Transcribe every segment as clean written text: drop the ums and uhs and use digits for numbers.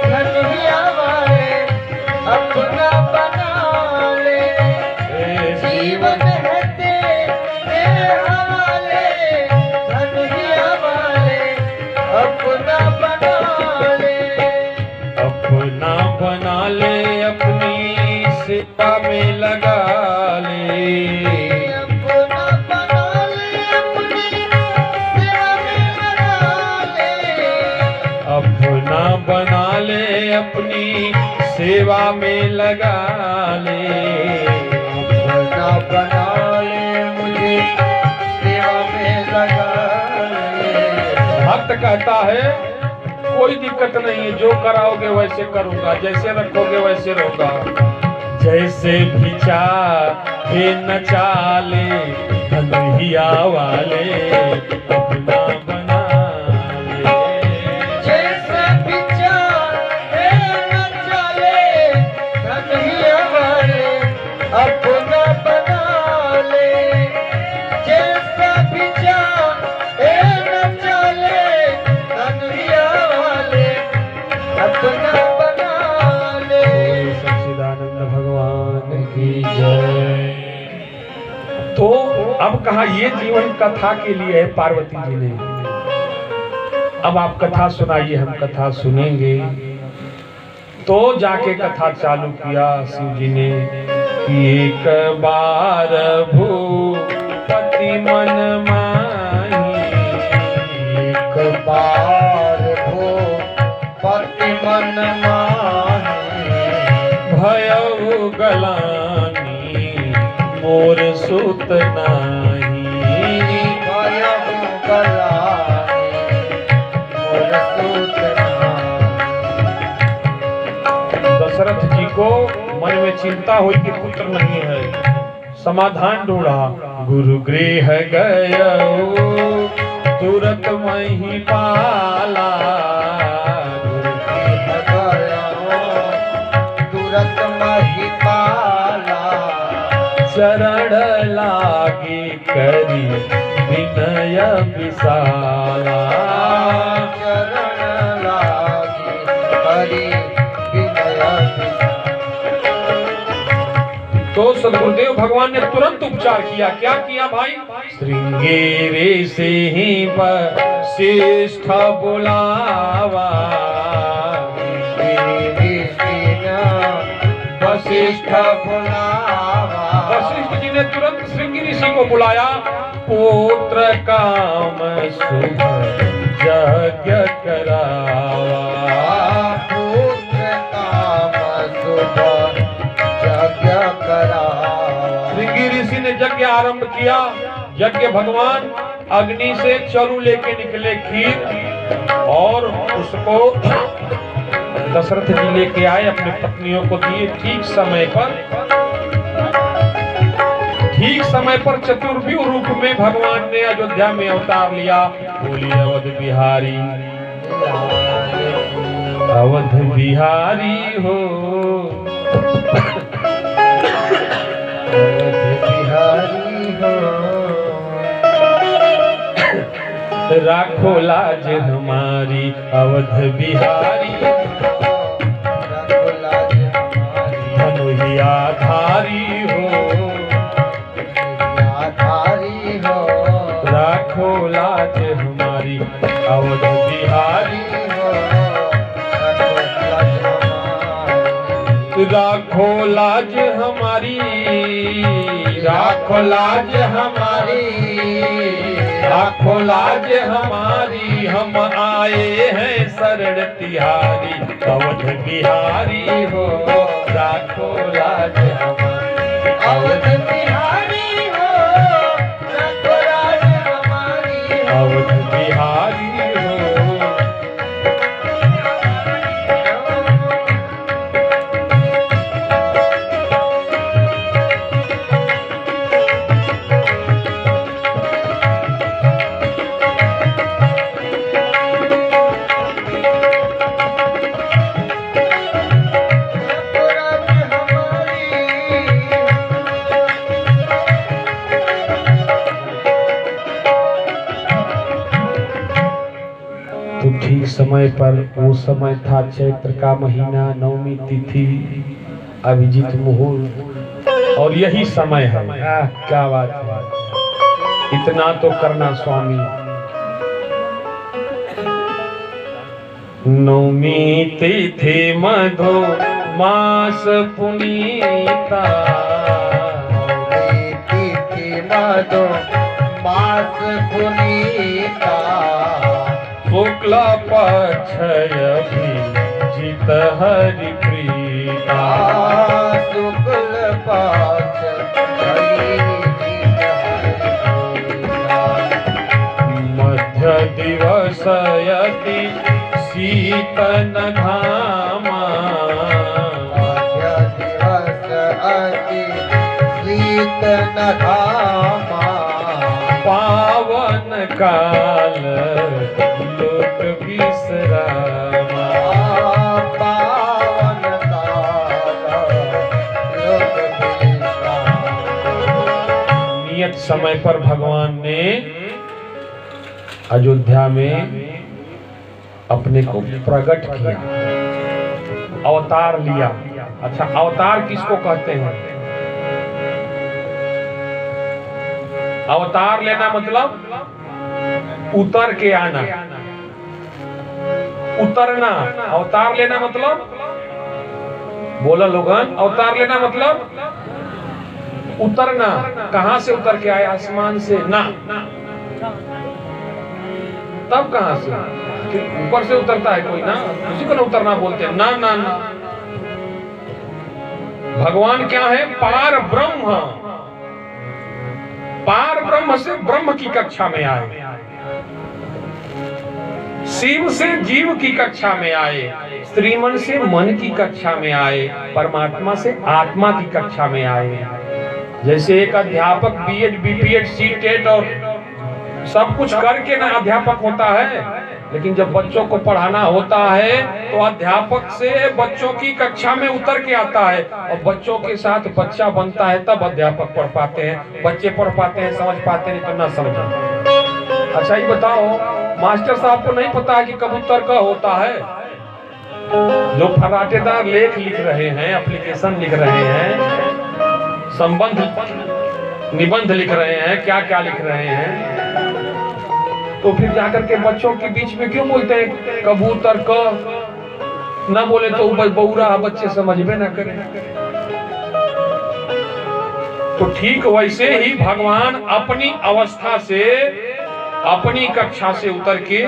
कन्हैया वाले अपना बना ले, जीवन है तेरे हवाले, कन्हैया वाले अपना बना ले। अपना बना ले, अपनी सेवा में लगा ले, अपना बना ले, अपनी सेवा में लगा ले, अपना बना ले, अपनी सेवा में लगा ले, अपना बना ले, मुझे सेवा में लगा ले। भक्त कहता है कोई दिक्कत नहीं है, जो कराओगे वैसे करूंगा, जैसे रखोगे वैसे रहूंगा। जैसे भी चाहे नचा ले, कन्हैया वाले अपना बना ले। जैसे भी चाहे नचा ले, कन्हैया वाले अपना बना ले, जैसा भी चाहे नचा ले, कन्हैया वाले अपना बना ले। सच्चिदानंद भगवान की जय। तो अब कहा ये जीवन कथा के लिए है पार्वती जी ने। अब आप कथा सुनाइए, हम कथा सुनेंगे। तो जाके कथा चालू किया शिव जी ने कि एक बार भूपति मन माही, एक बार भूपति मन माही, भयउ गलानी मोर सुत नाही। भयउ गलानी मोर सुत नाही। दशरथ जी को मन में चिंता हुई कि पुत्र नहीं है। समाधान ढूंढा, गुरु गृह गयो तुरंत मही पाला, गुरु गृह गयो तुरंत मही पाला, चरण लागे करी विनय विशाला। चरण लागे करी विनय विशाला। तो सदगुरुदेव भगवान ने तुरंत उपचार किया। क्या किया भाई? श्रृंगेरी से ही वशिष्ठ बुलावा, वशिष्ठ बुलावा। वशिष्ठ जी ने तुरंत श्रृंगी ऋषि को बुलाया। पुत्र काम शुभ यज्ञ करावा, पुत्र काम शुभ यज्ञ करावा। श्रृंगी ऋषि ने यज्ञ आरंभ किया। यज्ञ भगवान अग्नि से चरु लेके निकले खीर, और उसको दशरथ जी लेके आए, अपने पत्नियों को दिए। ठीक समय पर चतुर्व्यूह रूप में भगवान ने अयोध्या में अवतार लिया। बोली अवध बिहारी, अवध बिहारी हो, अवध बिहारी हो, राखो लाज हमारी अवध बिहारी, राखो लाज हमारी, धनुहिया धारी हो, धारी हो, राखो लाज हमारी अवध बिहारी, हो, राखो लाज हमारी, राखो लाज हमारी, राखो लाज हमारी, राखो लाज हमारी। हम आए हैं शरण तिहारी, अवध बिहारी हो, राखो लाज हमारी, अवध बिहारी हो, राखो लाज हमारी, अवध बिहारी हो। समय पर, वो समय था चैत्र का महीना, नवमी तिथि, अभिजीत मुहूर्त, और यही समय है। क्या बात है, इतना तो करना स्वामी। नवमी तिथि मधु मास पुनीता, तिथि मधु मास पुनीता, शुक्ल पक्ष अभिजीत हरि प्रीता, शुक्ल पक्ष अभिजीत हरि प्रीता, मध्य दिवस यति शीतन घामा, मध्य दिवस अति शीतन घामा, पावन काल लोक विश्रामा, पावन काल लोक विश्रामा। नियत समय पर भगवान ने अयोध्या में अपने को प्रकट किया, अवतार लिया। अच्छा, अवतार किसको कहते हैं? अवतार लेना मतलब उतर के आना, उतरना। अवतार लेना मतलब, बोला लोगन, अवतार लेना मतलब उतरना। कहां से उतर के आए? आसमान से ना, तब कहां से? ऊपर से उतरता है कोई ना, उसी को ना उतरना बोलते हैं। ना ना ना, भगवान क्या है? पार ब्रह्म। पार ब्रह्म से ब्रह्म की कक्षा में आए, शिव से जीव की कक्षा में आए, श्रीमन से मन की कक्षा में आए, परमात्मा से आत्मा की कक्षा में आए। जैसे एक अध्यापक बीएड, बीपीएड, सीटेट और सब कुछ करके ना अध्यापक होता है, लेकिन जब बच्चों को पढ़ाना होता है तो अध्यापक से बच्चों की कक्षा में उतर के आता है और बच्चों के साथ बच्चा बनता है, तब अध्यापक पढ़ पाते हैं। बच्चे पढ़ पाते हैं, समझ पाते हैं, तो ना समझे। अच्छा ये बताओ, मास्टर साहब को नहीं पता है कि कबूतर का होता है? जो फराटेदार लेख लिख रहे हैं, एप्लीकेशन लिख रहे हैं, संबंध निबंध लिख रहे हैं, क्या क्या लिख रहे हैं, तो फिर जाकर के बच्चों के बीच में क्यों बोलते हैं कबूतर का? ना बोले तो बौरा बच्चे समझ में ना करें। तो ठीक वैसे ही भगवान अपनी अवस्था से, अपनी कक्षा से उतर के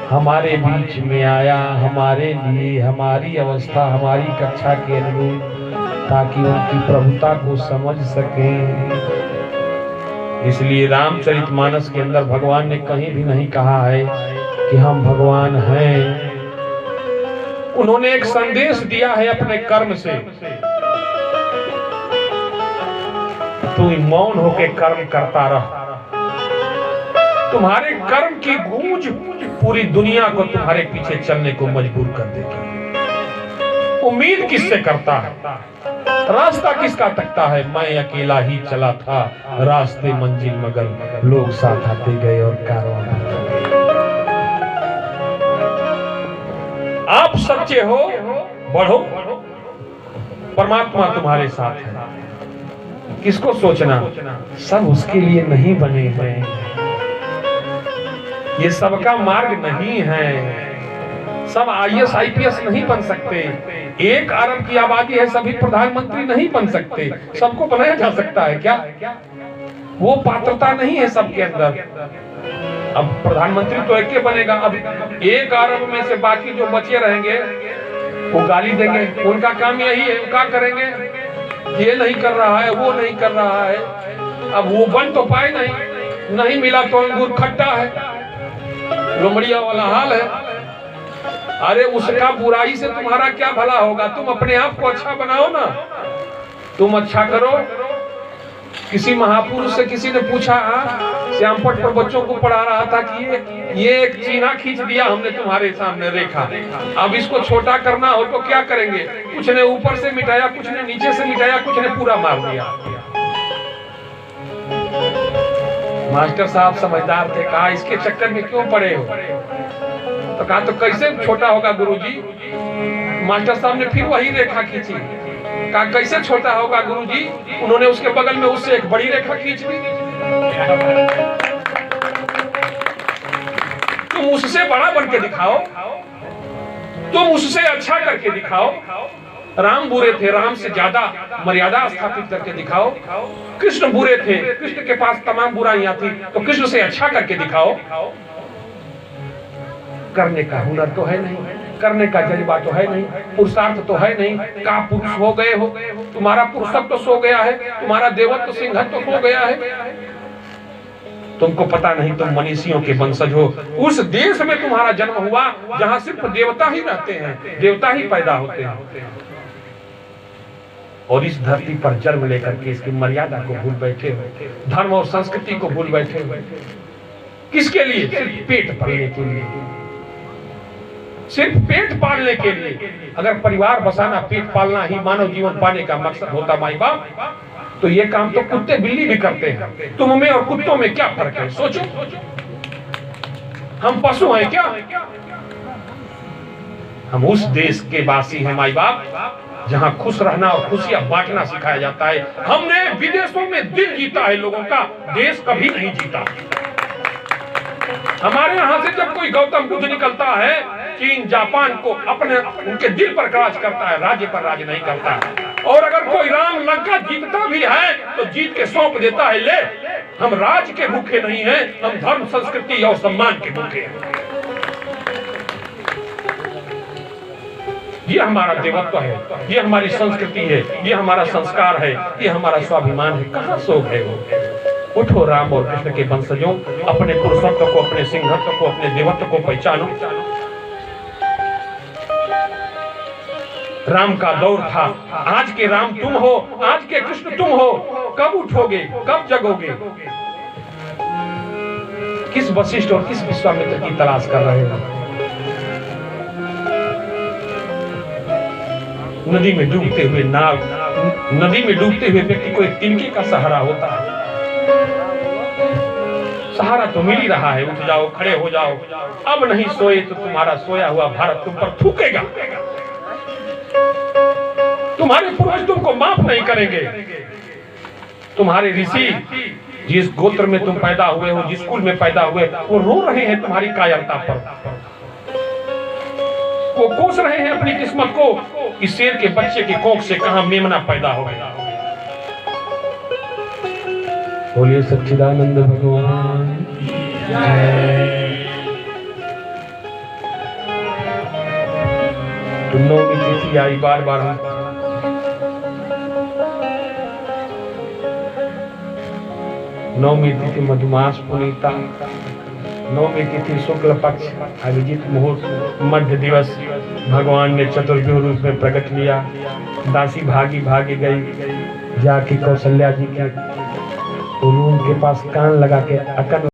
हमारे बीच में आया, हमारे लिए, हमारी अवस्था, हमारी कक्षा के अनुरूप, ताकि उनकी प्रभुता को समझ सकें। इसलिए रामचरितमानस के अंदर भगवान ने कहीं भी नहीं कहा है कि हम भगवान हैं। उन्होंने एक संदेश दिया है अपने कर्म से, तू मौन होके कर्म करता रह, तुम्हारे कर्म की गूंज पूरी दुनिया को तुम्हारे पीछे चलने को मजबूर कर देगी। उम्मीद किससे करता है? रास्ता किसका तकता है? मैं अकेला ही चला था रास्ते मंजिल, मगर लोग साथ आते गए और कारवां बढ़ता गया। आप सच्चे हो, बढ़ो, परमात्मा तुम्हारे साथ है। किसको सोचना? सब उसके लिए नहीं बने हैं, ये सबका मार्ग नहीं है। सब आईएएस आईपीएस नहीं बन सकते। 1 अरब की आबादी है, सभी प्रधानमंत्री नहीं बन सकते। सबको बनाया जा सकता है क्या? वो पात्रता नहीं है सबके अंदर। अब प्रधानमंत्री तो एक के बनेगा, अब 1 अरब में से बाकी जो बचे रहेंगे वो गाली देंगे। उनका काम यही है, वो क्या करेंगे? ये नहीं कर रहा है, वो नहीं कर रहा है। अब वो बन तो पाए नहीं मिला तो अंगूर खट्टा है, लोमड़िया वाला हाल है। अरे उसका बुराई से तुम्हारा क्या भला होगा? तुम अपने आप को अच्छा बनाओ ना, तुम अच्छा करो। किसी महापुरुष से किसी ने पूछा, श्यामपट पर बच्चों को पढ़ा रहा था कि ये एक चीना खींच दिया हमने तुम्हारे सामने रेखा, अब इसको छोटा करना हो तो क्या करेंगे? कुछ ने ऊपर से मिटाया, कुछ ने नीचे से मिटाया, कुछ ने पूरा मार दिया। मास्टर साहब समझदार थे, कहा इसके चक्कर में क्यों पड़े हो? तो कहा तो कैसे छोटा होगा गुरुजी? मास्टर साहब ने फिर वही रेखा खींची। कहा कैसे छोटा होगा गुरुजी? उन्होंने उसके बगल में उससे एक बड़ी रेखा खींच दी। तुम उससे बड़ा बन के दिखाओ, तुम उससे अच्छा करके दिखाओ। राम बुरे थे, राम से ज्यादा मर्यादा स्थापित करके दिखाओ। कृष्ण बुरे थे, कृष्ण के पास तमाम बुराइयां थी, तो कृष्ण से अच्छा करके दिखाओ। करने का हुनर तो है नहीं, करने का जज्बा तो है नहीं, पुरुषार्थ तो है नहीं। का पुरुष हो गए हो, तुम्हारा पुरुषत्व तो सो गया है, तुम्हारा देवत्व सिंहत्व तो सो गया है। तुमको पता नहीं तुम मनीषियों के वंशज हो। उस देश में तुम्हारा जन्म हुआ जहां सिर्फ देवता ही रहते हैं, देवता ही पैदा होते हैं। और इस धरती पर जन्म लेकर के इसकी मर्यादा को भूल बैठे हो, धर्म और संस्कृति को भूल बैठे हो। किसके लिए? सिर्फ पेट भरने के लिए, सिर्फ पेट पालने के लिए। अगर परिवार बसाना, पेट पालना ही मानव जीवन पाने का मकसद होता माई बाप, तो ये काम तो कुत्ते बिल्ली भी करते हैं। तुम में और कुत्तों में क्या फर्क है? सोचो, हम पशु हैं क्या? हम उस देश के वासी हैं माई बाप जहां खुश रहना और खुशियां बांटना सिखाया जाता है। हमने विदेशों में दिल जीता है लोगों का, देश कभी नहीं जीता। हमारे यहां से जब कोई गौतम बुद्ध निकलता है, चीन जापान को अपने उनके दिल पर राज करता है, राज्य पर राज नहीं करता। और अगर कोई राम लंका जीतता भी है तो जीत के सौंप देता है, ले हम राज के भूखे नहीं हैं, हम धर्म संस्कृति और सम्मान के भूखे हैं। ये हमारा देवत्व है, ये हमारी संस्कृति है, ये हमारा संस्कार है, ये हमारा स्वाभिमान है। कहाँ शोक है वो? उठो राम और कृष्ण के वंशजों, अपने पुरुषत्व को, अपने सिंहत्व को, अपने देवत्व को पहचानो। राम का दौर था, आज के राम तुम हो, आज के कृष्ण तुम हो। कब उठोगे, कब जगोगे? किस वशिष्ठ और किस विश्वामित्र की तलाश कर रहे हो? नदी में डूबते हुए नाव, नदी में डूबते हुए व्यक्ति को एक तिनके का सहारा होता है। सहारा तो मिल ही रहा है, उठ जाओ, खड़े हो जाओ। अब नहीं सोए तो तुम्हारा सोया हुआ भारत तुम पर थूकेगा। तुम्हारे पूर्वज तुमको माफ नहीं करेंगे। तुम्हारे ऋषि जिस गोत्र में तुम पैदा हुए हो, जिस कुल में पैदा हुए, वो रो रहे हैं तुम्हारी कायरता पर। वो कोस रहे हैं अपनी किस्मत को। इस शेर के बच्चे की कोख से कहां मेमना पैदा हो गया। बोलिए सच्चिदानंद भगवान। नौवीं तिथि आई, बार बार नौवीं तिथि मधुमास पुनीता, नौवीं तिथि शुक्ल पक्ष अभिजीत मुहूर्त, मध्य दिवस। भगवान ने चतुर्व्यूह रूप में प्रकट लिया। दासी भागी भागी गई, जाके कौशल्या जी के रूम के पास कान लगा के अकन